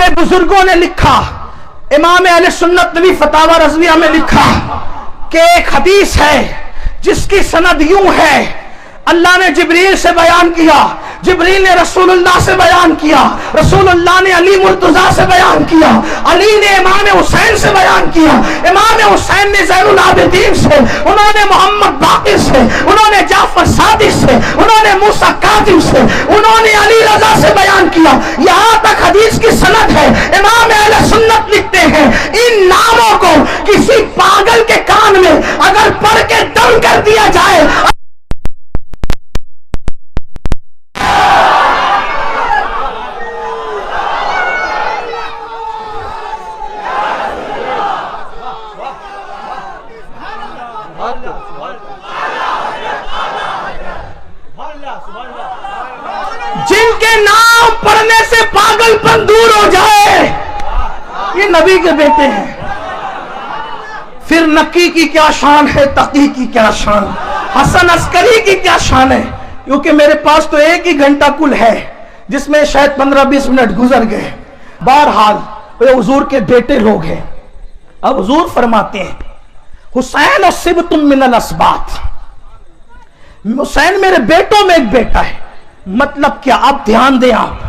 हमारे बुजुर्गों ने लिखा, इमाम अहले सुन्नत ने भी फतावा रज़विया में लिखा कि एक हदीस है जिसकी सनद यूं है, अल्लाह ने जिब्रील से बयान किया, जिब्रील ने रसूलुल्लाह से बयान किया, रसूलुल्लाह ने अली मुर्तजा से बयान किया, अली ने इमाम हुसैन से बयान किया, इमाम हुसैन ने ज़ैनुल आबिदीन से, उन्होंने मोहम्मद बाक़िर से, उन्होंने जाफर सादिक से, उन्होंने मूसा काज़िम से, उन्होंने अली रज़ा से बयान किया। यहाँ तक हदीस की सनद है। इमाम अहले सुन्नत लिखते हैं, इन नामों को किसी पागल के कान में अगर पढ़ के दम कर दिया जाए, जिनके नाम पढ़ने से पागलपन दूर हो जाए, ये नबी के बेटे हैं। फिर नकी की क्या शान है, तकी की क्या शान, हसन अस्करी की क्या शान है। क्योंकि मेरे पास तो एक ही घंटा कुल है जिसमें शायद 15-20 मिनट गुजर गए। बहरहाल वे हुजूर के बेटे लोग हैं। अब हुजूर फरमाते हैं, हुसैन और सिबतुम मिनल अस्बात, हुसैन मेरे बेटों में एक बेटा है। मतलब क्या? अब ध्यान दें आप,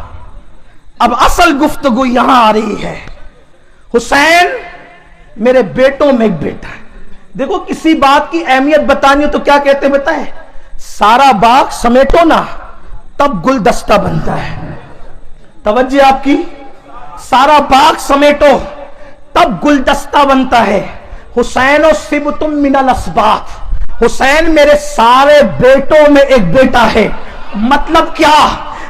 अब असल गुफ्तगू यहां आ रही है। हुसैन मेरे बेटों में एक बेटा है। देखो, किसी बात की अहमियत बतानी हो तो क्या कहते बताएं, सारा बाग समेटो ना तब गुलदस्ता बनता है। तवज्जो आपकी, सारा बाग समेटो तब गुलदस्ता बनता है। हुसैन और सिबतुम मिनल अस्बात, हुसैन मेरे सारे बेटों में एक बेटा है। मतलब क्या?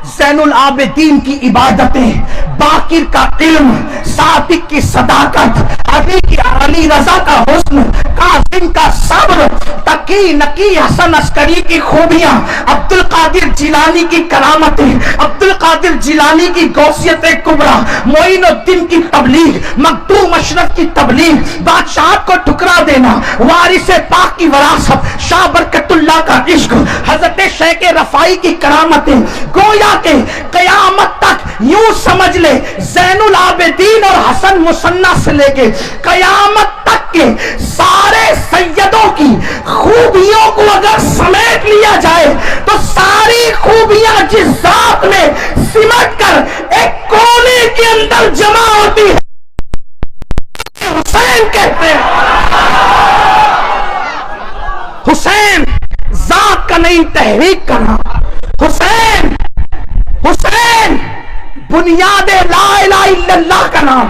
ज़ैनुल आबिदीन की इबादतें, बाकिर का इल्म, सादिक की सदाकत, अली रज़ा का हुस्न, कासिम का सब्र, तकी नकी हसन अस्करी की खूबियां, अब्दुल कादिर जिलानी की करामतें, अब्दुल कादिर जिलानी की गौसियत कुबरा, मोइनुद्दीन की तबलीग, मखदूम अशरफ की तबलीग, बादशाह को ठुकरा देना, वारिस पाक की वरासत, शाह बरकतुल्लाह का इश्क, हजरत शेख रफाई की करामतें, गोया के कयामत तक यूं समझ ले, ज़ैनुल आबिदीन और हसन मुसन्ना से लेके कयामत तक के सारे सैयदों की खूबियों को अगर समेट लिया जाए तो सारी खूबियां जिस जात में सिमट कर एक कोने के अंदर जमा होती है, हुसैन कहते हैं। हुसैन जात का नहीं, तहरीक का नाम। हुसैन, हुसैन बुनियाद ला इलाहा इल्लल्लाह का नाम।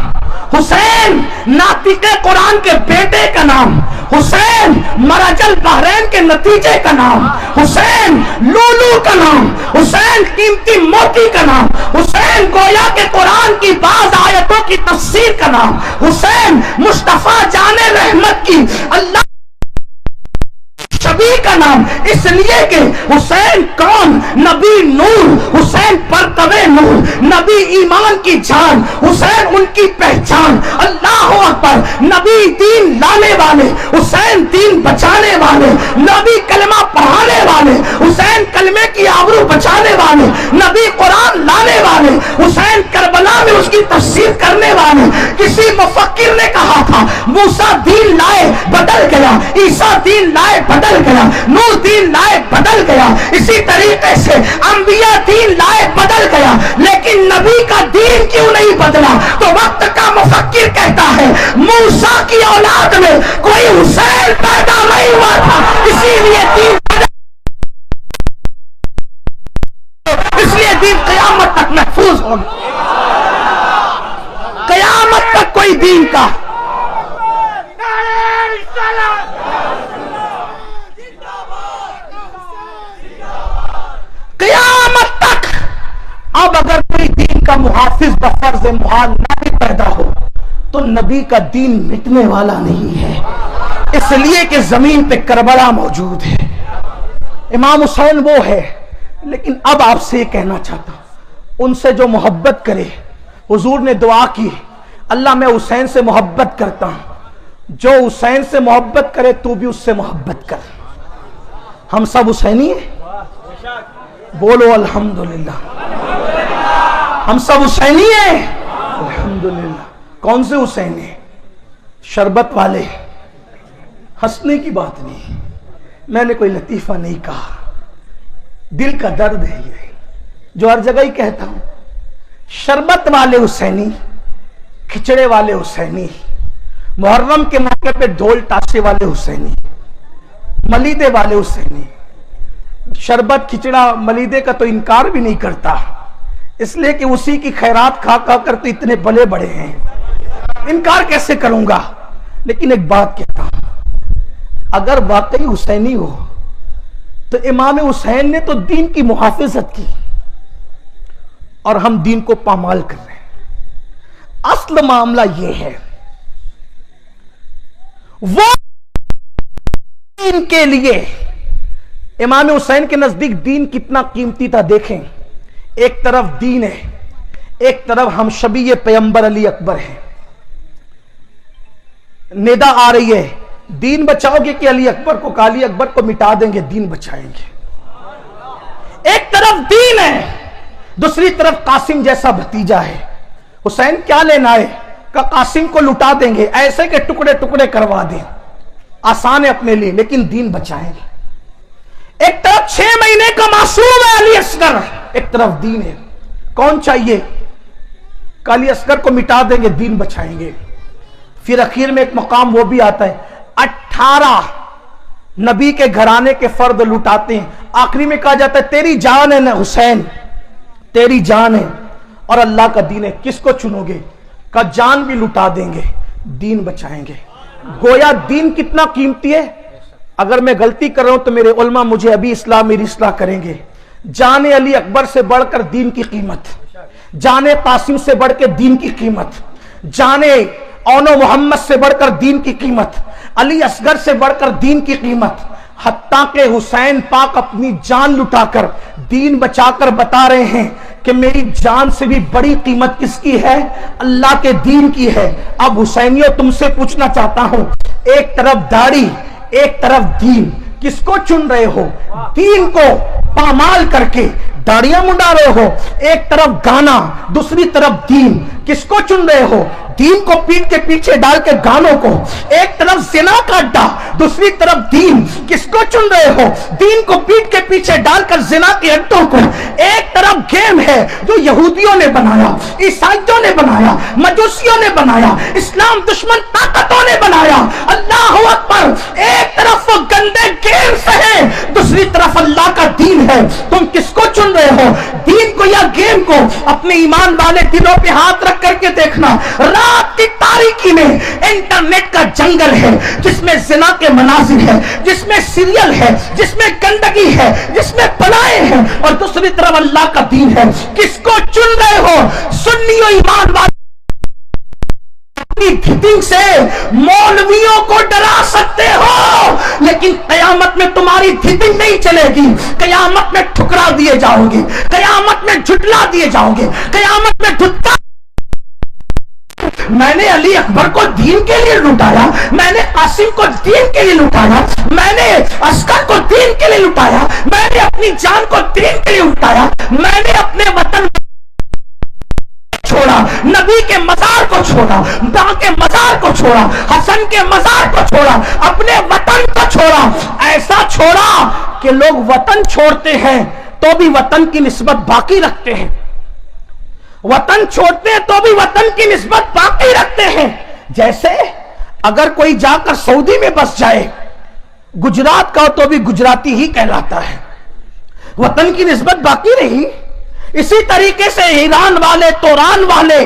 हुसैन नातिके कुरान के बेटे का नाम। हुसैन मरजल बहरैन के नतीजे का नाम। हुसैन लूलू का नाम। हुसैन कीमती मोती का नाम। हुसैन गोया के कुरान की बाज आयतों की तफसीर का नाम। हुसैन मुस्तफा जाने रहमत की अल्लाह शबी का नाम। इसलिए कि हुसैन कौन? नबी नूर, हुसैन परतवे नूर, नबी ईमान की जान, हुसैन उनकी पहचान। अल्लाह अकबर, नबी दीन लाने वाले, हुसैन दीन बचाने वाले, नबी कलमा पढ़ाने वाले, हुसैन कलमे की आबरू बचाने वाले, नबी कुरान लाने वाले, हुसैन करबला में उसकी तफसीर करने वाले। किसी मुफक्किर ने कहा था, मूसा दीन लाए बदल गया, ईसा दीन लाए बदल गया, नूह दीन लाए बदल गया। इसी तरीके से अंबिया दीन लाए बदल गया, लेकिन नबी का दीन क्यों नहीं बदला? तो वक्त का मुफक्किर कहता है, मूसा की औलाद में कोई हुसैन पैदा नहीं हुआ था, इसीलिए दीन इसलिए दीन क़यामत तक महफूज होगा। क़यामत तक कोई दीन का क़यामत तक अब अगर कोई दीन का मुहाफिज बफर्ज़ मुहाल ना भी पैदा हो तो नबी का दीन मिटने वाला नहीं है। इसलिए कि जमीन पे करबला मौजूद है, इमाम हुसैन वो है। लेकिन अब आपसे ये कहना चाहता हूं, उनसे जो मोहब्बत करे, हुजूर ने दुआ की, अल्लाह मैं हुसैन से मोहब्बत करता हूं, जो हुसैन से मोहब्बत करे तू भी उससे मोहब्बत कर। हम सब हुसैनी हैं, बोलो अल्हम्दुलिल्लाह। हम सब हुसैनी हैं, कौन से हुसैन है? शरबत वाले। हंसने की बात नहीं, मैंने कोई लतीफा नहीं कहा, दिल का दर्द है ये, जो हर जगह ही कहता हूं। शरबत वाले हुसैनी, खिचड़े वाले हुसैनी, मुहर्रम के मौके पे ढोल ताशे वाले हुसैनी, मलीदे वाले हुसैनी। शरबत खिचड़ा मलीदे का तो इनकार भी नहीं करता, इसलिए कि उसी की खैरात खा खा कर तो इतने बड़े बड़े हैं, इनकार कैसे करूंगा। लेकिन एक बात कहता हूं, अगर वाकई हुसैनी हो तो इमाम हुसैन ने तो दीन की मुहाफिजत की और हम दीन को पामाल कर रहे हैं। असल मामला यह है, वो दीन के लिए, इमाम हुसैन के नजदीक दीन कितना कीमती था देखें। एक तरफ दीन है, एक तरफ हम शबीए पैगंबर अली अकबर है। निदा आ रही है, दीन बचाओगे कि अली अकबर को? अली अकबर को मिटा देंगे, दीन बचाएंगे। एक तरफ दीन है, दूसरी तरफ कासिम जैसा भतीजा है। हुसैन क्या लेना है? का कासिम को लुटा देंगे, ऐसे के टुकड़े टुकड़े करवा दें, आसान है अपने लिए, लेकिन दीन बचाएंगे। एक तरफ 6 महीने का मासूम है अली असगर, एक तरफ दीन है। कौन चाहिए? अली असगर को मिटा देंगे, दीन बचाएंगे। फिर आखिर में एक मकाम वो भी आता है, 18 नबी के घराने के फर्द लुटाते हैं। आखिरी में कहा जाता है तेरी जान है ना हुसैन, तेरी जान है और अल्लाह का दीन है, किसको चुनोगे? का जान भी लुटा देंगे, दीन बचाएंगे। गोया दीन कितना कीमती है। अगर मैं गलती कर रहा हूं तो मेरे उलमा मुझे अभी मेरी इस्लाह करेंगे। जाने अली अकबर से बढ़कर दीन की कीमत, जाने कासिम से बढ़कर दीन की कीमत, जाने औनो मोहम्मद से बढ़कर दीन की कीमत, अली असगर से बढ़कर दीन की कीमत। हत्ता के हुसैन पाक अपनी जान लुटाकर दीन बचाकर बता रहे हैं कि मेरी जान से भी बड़ी कीमत किसकी है? अल्लाह के दीन की है। अब हुसैनियों तुमसे पूछना चाहता हूं, एक तरफ दाढ़ी एक तरफ दीन, किसको चुन रहे हो? दीन को पामाल करके दाढ़ियां मुंडा रहे हो। एक तरफ गाना, दूसरी तरफ दीन, किसको चुन रहे हो? दीन को पीठ के पीछे डाल के गानों को। एक तरफ जिना का अड्डा, दूसरी तरफ दीन, किसको चुन रहे हो? दीन को पीठ के पीछे डालकर जिना के अड्डों को। एक तरफ गेम है जो यहूदियों ने बनाया, ईसाइयों ने बनाया, मजूसियों ने बनाया, इस्लाम दुश्मन ताकतों ने बनाया। अल्लाह अकबर। एक तरफ वो गंदे गेम्स है, दूसरी तरफ अल्लाह का दीन है। तुम किसको चुन रहे हो? दीन को या गेम को? अपने ईमान वाले दिलों पे हाथ रख करके देखना। रात की तारीकी में इंटरनेट का जंगल है जिसमें जिना के मनाजिर है, जिसमें सीरियल है, जिसमें गंदगी है, जिसमें बलाएं हैं, और दूसरी तरफ अल्लाह का दीन है। किसको चुन रहे हो? सुन्नी और ईमान वाले फिटिंग से मौलवियों को डरा सकते हो, लेकिन कयामत में तुम्हारी फिटिंग नहीं चलेगी। कयामत में ठुकरा दिए जाओगे, कयामत में झुटला दिए जाओगे, कयामत में धुत्ता। मैंने अली अकबर को दीन के लिए लुटाया, मैंने कासिम को दीन के लिए लुटाया, मैंने अस्कर को दीन के लिए लुटाया, मैंने अपनी जान को दीन के लिए लुटाया, मैंने अपने वतन छोड़ा, नबी के मजार को छोड़ा, दां के मजार को छोड़ा, हसन के मजार को छोड़ा, अपने वतन को छोड़ा। ऐसा छोड़ा कि लोग वतन छोड़ते हैं तो भी वतन की निस्बत बाकी रखते हैं, वतन छोड़ते हैं तो भी वतन की निस्बत बाकी रखते हैं। जैसे अगर कोई जाकर सऊदी में बस जाए, गुजरात का तो भी गुजराती ही कहलाता है, वतन की निस्बत बाकी रही। इसी तरीके से ईरान वाले, तोरान वाले,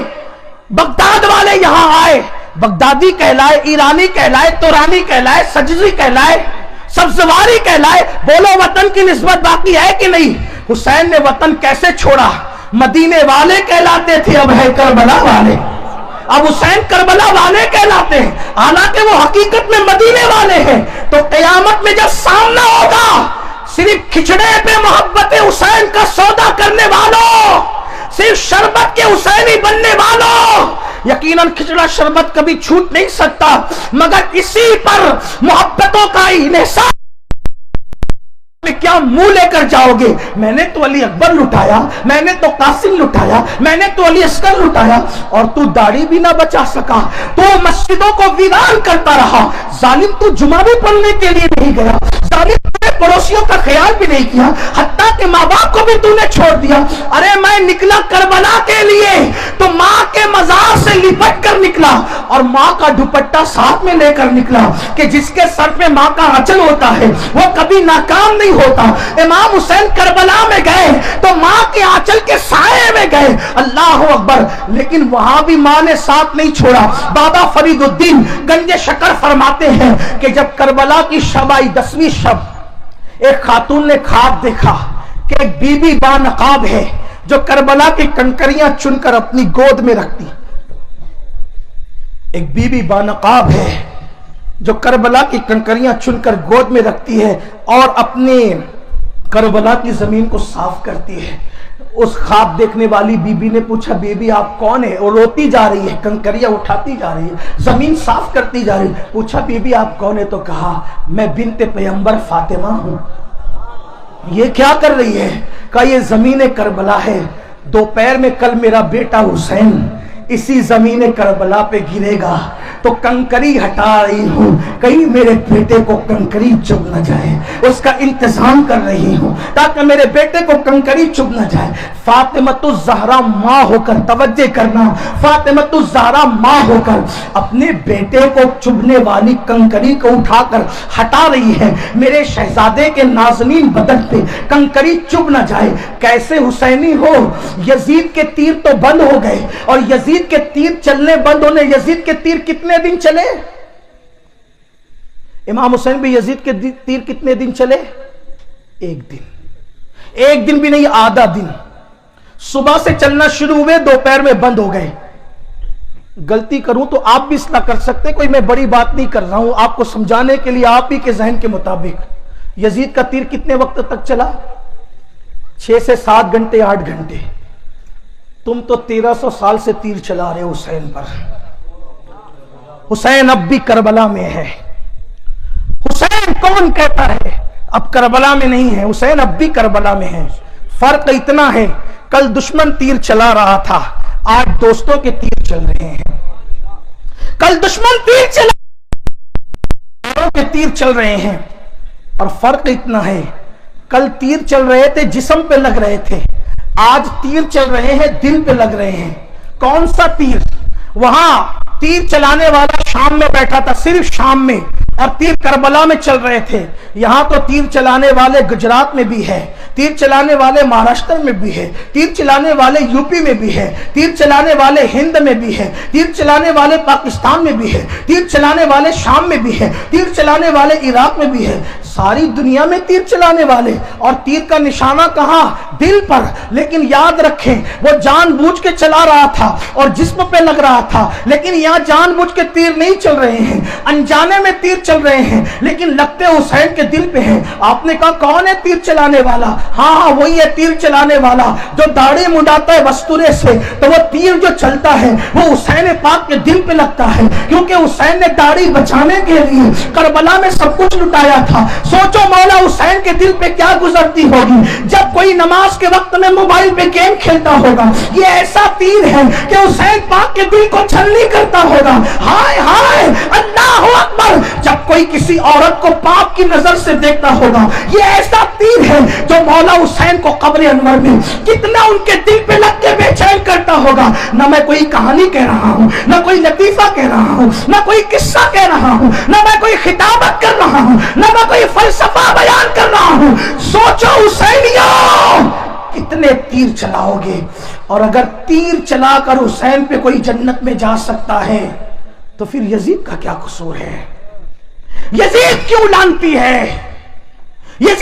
बगदाद वाले यहां आए, बगदादी कहलाए, ईरानी कहलाए, तोरानी कहलाए, सजजी कहलाए, सब्जवारी कहलाए। बोलो वतन की निस्बत बाकी है कि नहीं? हुसैन ने वतन कैसे छोड़ा? मदीने वाले कहलाते थे, अब है करबला वाले। अब हुसैन करबला वाले कहलाते हैं, हालांकि वो हकीकत में मदीने वाले हैं। तो कयामत में जब सामना होगा, सिर्फ खिचड़े पे मोहब्बत हुसैन का सौदा करने वालों, सिर्फ शरबत के हुसैनी बनने वालों, यकीनन खिचड़ा शरबत कभी छूट नहीं सकता, मगर इसी पर मोहब्बतों का इन्हिसार میں کیا منہ لے کر جاؤ گے؟ میں نے تو علی اکبر لٹایا، میں نے تو قاسم لٹایا، میں نے تو علی اصغر لٹایا، اور تو داڑھی بھی نہ بچا سکا، تو مسجدوں کو ویران کرتا رہا، ظالم تو جمعہ بھی پڑھنے کے لیے نہیں گیا، ظالم تو پڑوسیوں کا خیال بھی نہیں کیا، حتیٰ کہ ماں باپ کو بھی تو نے چھوڑ دیا۔ ارے میں نکلا کربلا کے لیے تو ماں کے مزار سے لپٹ کر نکلا، اور ماں کا دوپٹہ ساتھ میں لے کر نکلا، کہ جس کے سر پہ ماں کا آنچل ہوتا ہے وہ کبھی ناکام نہیں ہوتا۔ امام حسین کربلا میں گئے تو ماں کے آنچل کے سائے میں گئے، اللہ اکبر، لیکن وہاں بھی ماں نے ساتھ نہیں چھوڑا۔ بابا فرید الدین گنج شکر فرماتے ہیں کہ جب کربلا کی شب آئی، 10ویں شب، ایک خاتون نے خواب دیکھا کہ ایک بی بی با نقاب ہے جو کربلا کی کنکریاں چن کر اپنی گود میں رکھتی، ایک بی بی با نقاب ہے جو کربلا کی کنکریاں چن کر گود میں رکھتی ہے اور اپنے کربلا کی زمین کو صاف کرتی ہے۔ اس خواب دیکھنے والی بی بی نے پوچھا، بی بی آپ کون ہے؟ اور روتی جا رہی ہے، کنکریاں اٹھاتی جا رہی ہے، زمین صاف کرتی جا رہی ہے۔ پوچھا بی بی آپ کون ہے؟ تو کہا میں بنت پیغمبر فاطمہ ہوں۔ یہ کیا کر رہی ہے؟ کہا یہ زمین کربلا ہے، دوپہر میں کل میرا بیٹا حسین اسی زمین کربلا پہ گرے گا، تو کنکری ہٹا رہی ہوں، کہیں میرے بیٹے کو کنکری چبھ نہ جائے، اس کا انتظام کر رہی ہوں تاکہ میرے بیٹے کو کنکری چبھ نہ جائے۔ فاطمۃ الزہرا ماں ہو کر، توجہ کرنا، فاطمۃ الزہرا ماں ہو کر اپنے بیٹے کو چبھنے والی کنکری کو اٹھا کر ہٹا رہی ہے، میرے شہزادے کے نازنین بدن پہ کنکری چبھ نہ جائے۔ کیسے حسینی ہو؟ یزید کے تیر تو بند ہو گئے، اور یزید کے تیر چلنے بند ہونے، یزید کے تیر کتنے دن چلے؟ امام حسین بھی یزید کے تیر کتنے دن چلے؟ ایک دن، ایک دن بھی نہیں، آدھا دن۔ صبح سے چلنا شروع ہوئے، دوپہر میں بند ہو گئے۔ غلطی کروں تو آپ بھی اصلاح کر سکتے، کوئی میں بڑی بات نہیں کر رہا ہوں، آپ کو سمجھانے کے لیے آپ ہی کے ذہن کے مطابق۔ یزید کا تیر کتنے وقت تک چلا؟ 6 سے 7 گھنٹے، 8 گھنٹے۔ تم تو 1300 سال سے تیر چلا رہے ہو حسین پر۔ حسین اب بھی کربلا میں ہے۔ حسین کون کہتا ہے اب کربلا میں نہیں ہے؟ حسین اب بھی کربلا میں ہے۔ فرق اتنا ہے، کل دشمن تیر چلا رہا تھا، آج دوستوں کے تیر چل رہے ہیں۔ کل دشمن تیر کے تیر چل رہے ہیں، اور فرق اتنا ہے، کل تیر چل رہے تھے جسم پہ لگ رہے تھے، آج تیر چل رہے ہیں دل پہ لگ رہے ہیں۔ کون سا تیر؟ وہاں تیر چلانے والا شام میں بیٹھا تھا، صرف شام میں، اور تیر کربلا میں چل رہے تھے۔ یہاں تو تیر چلانے والے گجرات میں بھی ہے، تیر چلانے والے مہاراشٹر میں بھی ہے، تیر چلانے والے یو پی میں بھی ہے، تیر چلانے والے ہند میں بھی ہے، تیر چلانے والے پاکستان میں بھی ہے، تیر چلانے والے شام میں بھی ہے، تیر چلانے والے عراق میں بھی ہے۔ ساری دنیا میں تیر چلانے والے، اور تیر کا نشانہ کہاں؟ دل پر۔ لیکن یاد رکھیں، وہ جان بوجھ کے چلا رہا تھا اور جسم پہ لگ رہا تھا، لیکن یہاں جان بوجھ کے تیر نہیں چل رہے ہیں، انجانے میں تیر چل رہے ہیں، لیکن لگتے حسین کے دل پہ ہیں۔ آپ نے کہا کون ہے تیر چلانے والا؟ ہاں وہی ہے تیر چلانے والا جو داڑھی منڈاتا ہے وستورے سے، تو وہ تیر جو چلتا ہے وہ حسین پاک کے دل پہ لگتا ہے، کیونکہ حسین نے داڑھی بچانے کے لیے کربلا میں سب کچھ لٹایا تھا۔ سوچو مولا حسین کے دل پہ کیا گزرتی ہوگی جب کوئی نماز کے وقت میں موبائل پہ گیم کھیلتا ہوگا۔ یہ ایسا تیر ہے کہ حسین پاک کے دل کو چھلنی کرتا ہوگا۔ ہائے ہائے اللہ اکبر، جب کوئی کسی عورت کو پاک کی نظر سے دیکھتا ہوگا، یہ ایسا تیر ہے جو مولا حسین کو قبر انور میں کتنا ان کے دل پہ لگ کے بے چین کرتا ہوگا۔ نہ میں کوئی کہانی کہہ رہا ہوں، نہ کوئی لطیفہ کہہ رہا ہوں، نہ کوئی قصہ کہہ رہا ہوں، نہ میں کوئی خطابت کر رہا ہوں، نہ میں کوئی فلسفہ بیان کر رہا ہوں۔ سوچو حسینیوں، کتنے تیر چلاؤ گے؟ اور اگر تیر چلا کر حسین پہ کوئی جنت میں جا سکتا ہے تو پھر یزید کا کیا قصور ہے؟ یزید کیوں لانتی ہے؟ یزید